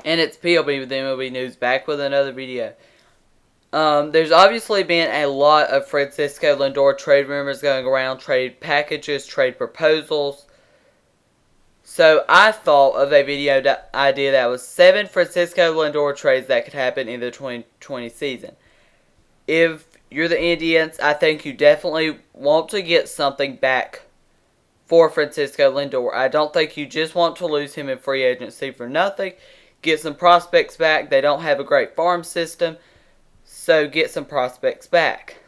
And it's PLB with MLB News, back with another video. There's obviously been a lot of Francisco Lindor trade rumors going around, trade packages, trade proposals. So I thought of a video idea that was 7 Francisco Lindor trades that could happen in the 2020 season. If you're the Indians, I think you definitely want to get something back for Francisco Lindor. I don't think you just want to lose him in free agency for nothing. Get some prospects back. They don't have a great farm system, so get some prospects back.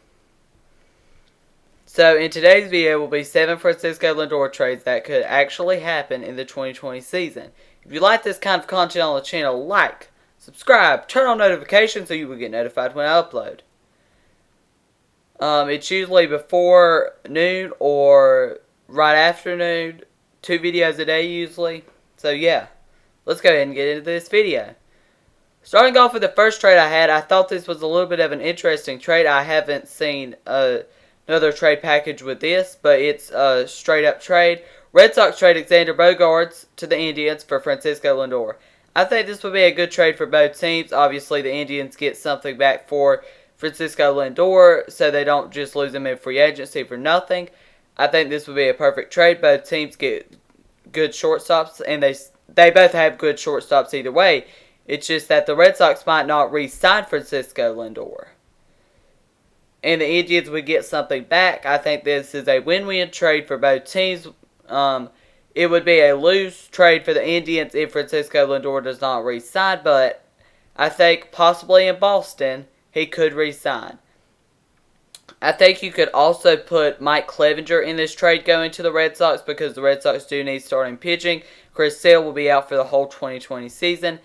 So in today's video will be 7 Francisco Lindor trades that could actually happen in the 2020 season. If you like this kind of content on the channel, like, subscribe, turn on notifications so you will get notified when I upload. It's usually before noon or right after noon. 2 videos a day usually. So yeah, let's go ahead and get into this video. Starting off with the first trade I had, I thought this was a little bit of an interesting trade. I haven't seen another trade package with this, but it's a straight up trade. Red Sox trade Xander Bogaerts to the Indians for Francisco Lindor. I think this would be a good trade for both teams. Obviously, the Indians get something back for Francisco Lindor, so they don't just lose him in free agency for nothing. I think this would be a perfect trade. Both teams get good shortstops, and they both have good shortstops either way. It's just that the Red Sox might not re-sign Francisco Lindor, and the Indians would get something back. I think this is a win-win trade for both teams. It would be a lose trade for the Indians if Francisco Lindor does not re-sign, but I think possibly in Boston he could re-sign. I think you could also put Mike Clevinger in this trade going to the Red Sox because the Red Sox do need starting pitching. Chris Sale will be out for the whole 2020 season.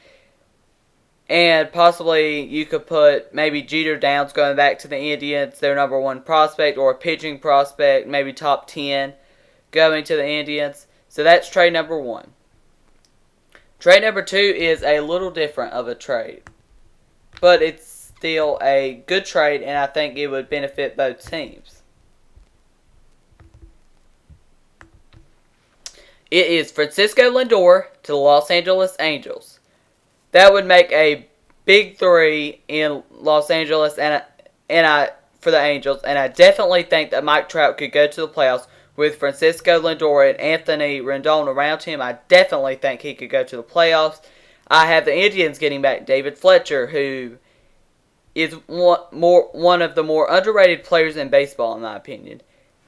And possibly you could put maybe Jeter Downs going back to the Indians, their number 1 prospect, or a pitching prospect, maybe top 10, going to the Indians. So that's trade number 1. Trade number 2 is a little different of a trade, but it's still a good trade, and I think it would benefit both teams. It is Francisco Lindor to the Los Angeles Angels. That would make a big 3 in Los Angeles and for the Angels, and I definitely think that Mike Trout could go to the playoffs with Francisco Lindor and Anthony Rendon around him. I definitely think he could go to the playoffs. I have the Indians getting back David Fletcher, who is one of the more underrated players in baseball, in my opinion.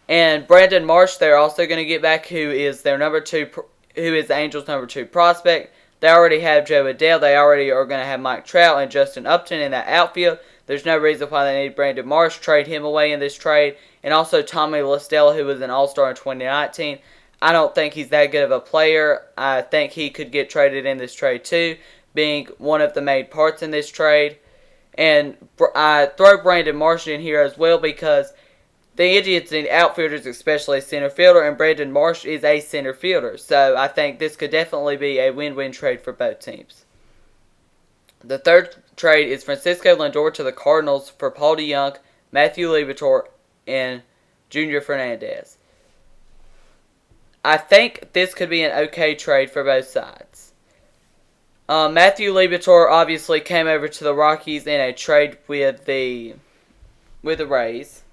And Brandon Marsh, they're also going to get back, who is their who is the Angels' number 2 prospect. They already have Joe Adele. They already are going to have Mike Trout and Justin Upton in that outfield. There's no reason why they need Brandon Marsh. Trade him away in this trade. And also Tommy La Stella, who was an All-Star in 2019. I don't think he's that good of a player. I think he could get traded in this trade too, being one of the main parts in this trade. And I throw Brandon Marsh in here as well because the Indians need outfielders, especially a center fielder, and Brandon Marsh is a center fielder. So I think this could definitely be a win-win trade for both teams. The third trade is Francisco Lindor to the Cardinals for Paul DeJong, Matthew Liberatore, and Junior Fernandez. I think this could be an okay trade for both sides. Matthew Liberatore obviously came over to the Rockies in a trade with the Rays.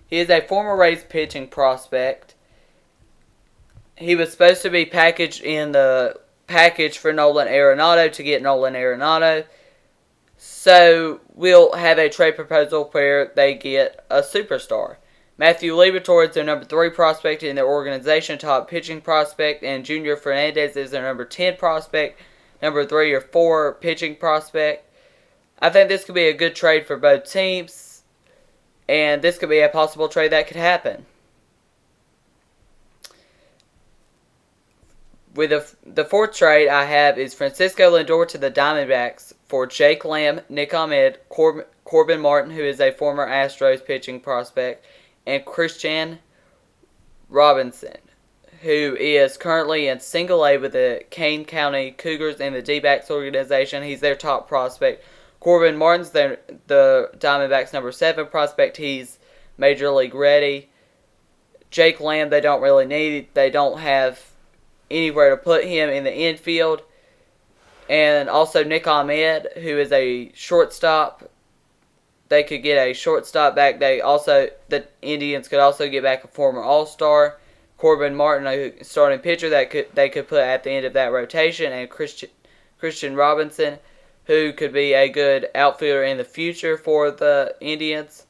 He is a former Rays pitching prospect. He was supposed to be packaged in the package for Nolan Arenado to get Nolan Arenado. So we'll have a trade proposal where they get a superstar. Matthew Liberatore is their number 3 prospect in their organization, top pitching prospect, and Junior Fernandez is their number 10 prospect, number 3 or 4 pitching prospect. I think this could be a good trade for both teams, and this could be a possible trade that could happen. With the fourth trade I have is Francisco Lindor to the Diamondbacks for Jake Lamb, Nick Ahmed, Corbin Martin, who is a former Astros pitching prospect, and Christian Robinson, who is currently in single A with the Kane County Cougars in the D-backs organization. He's their top prospect. Corbin Martin's the Diamondbacks' number 7 prospect. He's Major League ready. Jake Lamb they don't really need. They don't have anywhere to put him in the infield. And also Nick Ahmed, who is a shortstop. They could get a shortstop back. The Indians could also get back a former All-Star, Corbin Martin, a starting pitcher they could put at the end of that rotation, and Christian Robinson, who could be a good outfielder in the future for the Indians.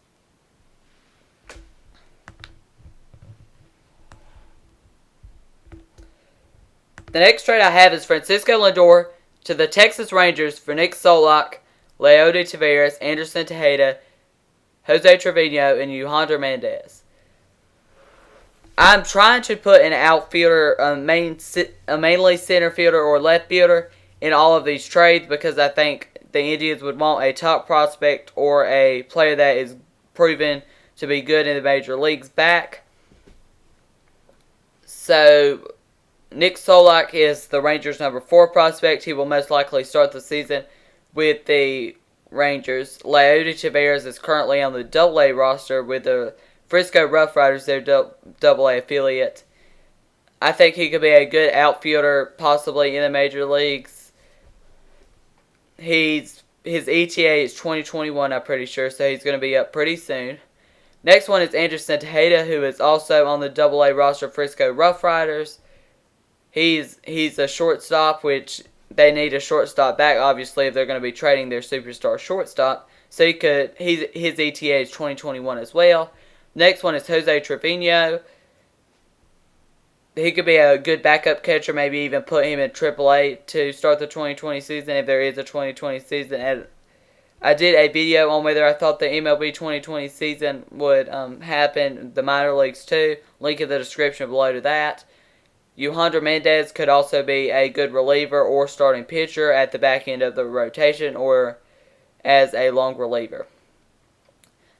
The next trade I have is Francisco Lindor to the Texas Rangers for Nick Solak, Leody Taveras, Anderson Tejeda, Jose Trevino, and Yohander Mendez. I'm trying to put an outfielder, a mainly center fielder or left fielder in all of these trades because I think the Indians would want a top prospect or a player that is proven to be good in the major leagues back. So Nick Solak is the Rangers' number 4 prospect. He will most likely start the season with the Rangers. Leody Taveras is currently on the Double-A roster with the Frisco Rough Riders, their Double-A affiliate. I think he could be a good outfielder, possibly in the major leagues. His ETA is 2021, I'm pretty sure, so he's going to be up pretty soon. Next one is Anderson Tejeda, who is also on the Double-A roster Frisco Rough Riders. He's a shortstop, which they need a shortstop back, obviously, if they're going to be trading their superstar shortstop. So his ETA is 2021 as well. Next one is Jose Trevino. He could be a good backup catcher, maybe even put him in AAA to start the 2020 season if there is a 2020 season. And I did a video on whether I thought the MLB 2020 season would happen, the minor leagues too. Link in the description below to that. Yohander Mendez could also be a good reliever or starting pitcher at the back end of the rotation or as a long reliever.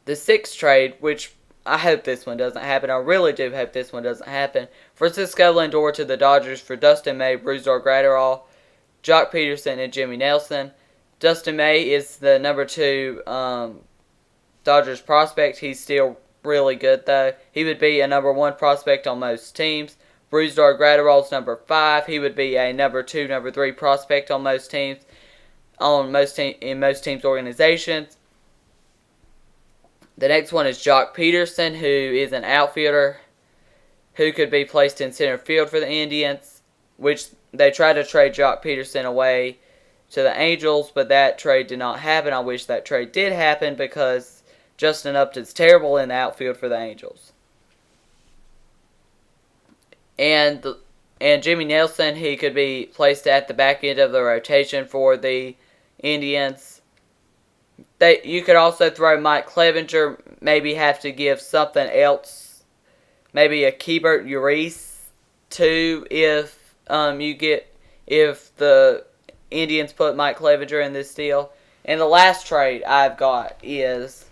The 6th trade, which I hope this one doesn't happen. I really do hope this one doesn't happen. Francisco Lindor to the Dodgers for Dustin May, Brusdar Graterol, Jock Peterson, and Jimmy Nelson. Dustin May is the number 2 Dodgers prospect. He's still really good, though. He would be a number 1 prospect on most teams. Brusdar Graterol's number 5. He would be a number 2, number 3 prospect on most teams, in most teams' organizations. The next one is Jock Peterson, who is an outfielder who could be placed in center field for the Indians, which they tried to trade Jock Peterson away to the Angels, but that trade did not happen. I wish that trade did happen because Justin Upton's terrible in the outfield for the Angels. And Jimmy Nelson, he could be placed at the back end of the rotation for the Indians. You could also throw Mike Clevenger, maybe have to give something else, maybe a Keibert Urias too if the Indians put Mike Clevenger in this deal. And the last trade I've got is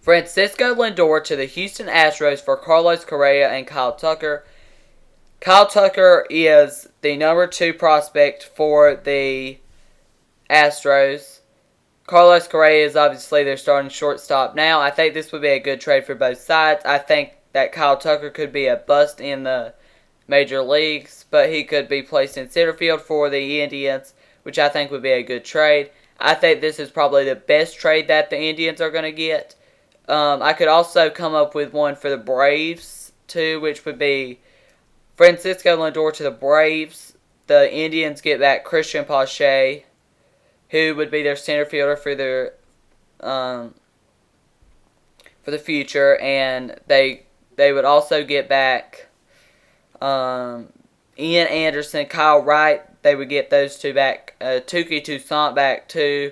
Francisco Lindor to the Houston Astros for Carlos Correa and Kyle Tucker. Kyle Tucker is the number 2 prospect for the Astros. Carlos Correa is obviously their starting shortstop now. I think this would be a good trade for both sides. I think that Kyle Tucker could be a bust in the major leagues, but he could be placed in center field for the Indians, which I think would be a good trade. I think this is probably the best trade that the Indians are going to get. I could also come up with one for the Braves, too, which would be Francisco Lindor to the Braves. The Indians get back Christian Pache, who would be their center fielder for the future, and they would also get back Ian Anderson, Kyle Wright. They would get those 2 back. Touki Toussaint back too.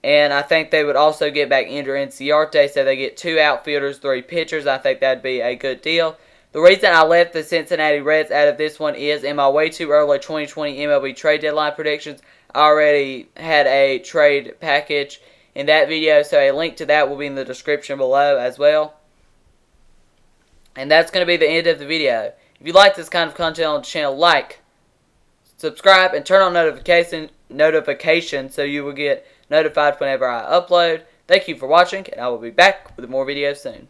And I think they would also get back Ender Inciarte, so they get 2 outfielders, 3 pitchers. I think that'd be a good deal. The reason I left the Cincinnati Reds out of this one is in my way too early 2020 MLB trade deadline predictions, I already had a trade package in that video, so a link to that will be in the description below as well. And that's going to be the end of the video. If you like this kind of content on the channel, like, subscribe, and turn on notifications so you will get notified whenever I upload. Thank you for watching, and I will be back with more videos soon.